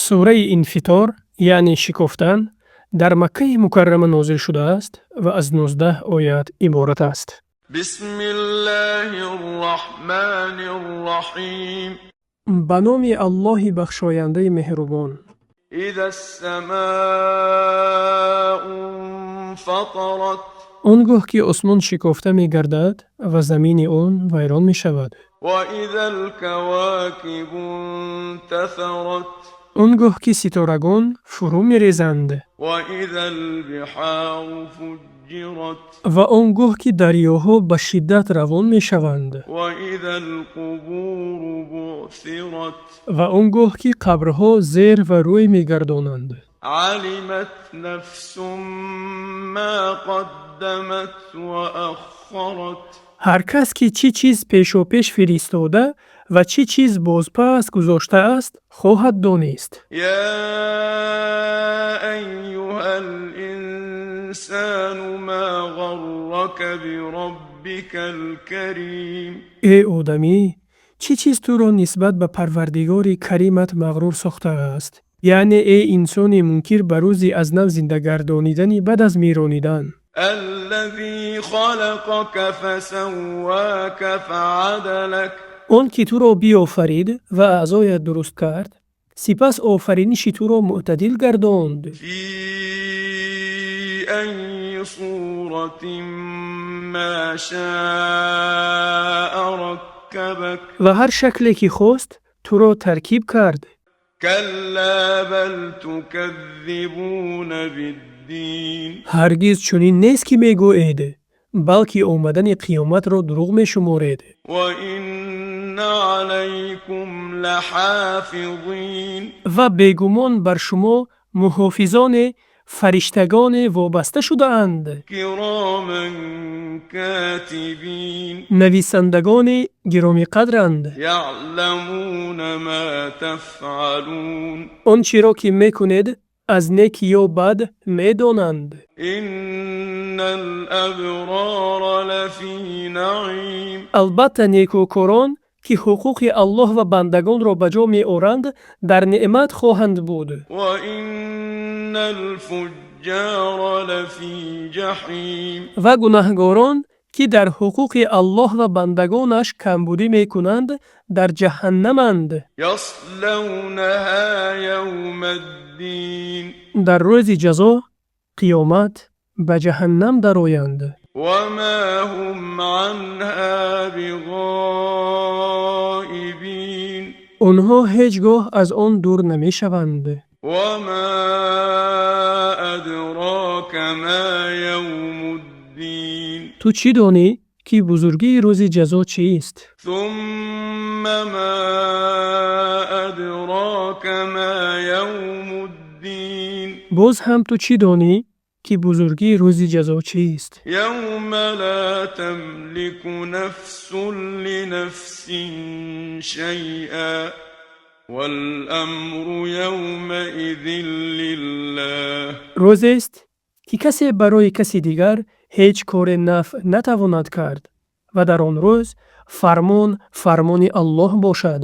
сураи Инфитор яъне шикофтан дар Маккаи Мукаррама нозил шудааст ва аз 19 оят иборат аст. Бисмиллаҳир-раҳманир-раҳим. Ба номи Аллоҳи бахшояндаи меҳрубон. إذا السماء انفطرت. Он гоҳ ки осмон шикофта мегардад ва замини он вайрон мешавад. وإذا الكواكب انتثرت. Он гоҳ ки ситорагон фурӯ мерезанд. وإذا البحار فجرت. ва он гоҳ ки дарёҳо ба шиддат равон мешаванд. وإذا القبور بعثرت. ва он гоҳ ки қабрҳо зер ва рӯй мегардонанд. علمت نفس ما قدمت وأخرت. ҳар кас ки чӣ чиз пешопеш фиристода ва чӣ чиз бозпас гузоштааст хоҳад донист. يا أيها الإنسان ما غرك بربك الكريم. эй одамӣ, чӣ чиз туро нисбат ба парвардигори каримат мағрур сохтааст? яъне эй инсони мункир ба рӯзи аз нав зиндагардонидани баъд аз миронидан. الذي خلقك فسواك فعدلك. он ки туро биёфарид ва аъзоят дуруст кард, сипас офариниши туро мӯътадил гардонд. في أي صورة ما شاء ركبك. ва ҳар шакле ки хост туро таркиб кард. كلا بل تكذبون بالدين. ҳаргиз чунин нест ки мегӯед, балки омадани қиёматро дурӯғ мешуморед. وإن عليكم لحافظين. ва бегумон бар шумо муҳофизоне фариштагоне вобаста шудаанд. كراما كاتبين. нависандагони гиромиқадранд. يعلمون ما تفعلون. он чиро ки мекунед аз неки ё бад медонанд. إن الأبرار لفي نعيم. албатта некӯкорон ки ҳуқуқи Аллоҳ ва бандагонро ба ҷо меоранд дар неъмат хоҳанд буд. وإن الفجار لفي جحيم. ва гунаҳгорон ки дар ҳуқуқи Аллоҳ ва бандагонаш камбудӣ мекунанд дар ҷаҳаннаманд. يصلونها يوم الدين. дар рӯзи ҷазо қиёмат ба ҷаҳаннам дароянд. وما هم عنها بغائبين. онҳо ҳеҷ гоҳ аз он дур намешаванд. وما أدراك ما يوم الدين. ту чӣ донӣ ки бузургии рӯзи ҷазо чист? ثم ما أدراك ما يوم الدين. боз ҳам ту чӣ донӣ ки бузургии рӯзи ҷазо чист? يوم لا تملك نفس لنفس شيئا والأمر يومئذ لله. рӯзест ки касе барои каси дигар ҳеҷ кори нафъ натавонад кард ва дар он рӯз фармон фармони Аллоҳ бошад.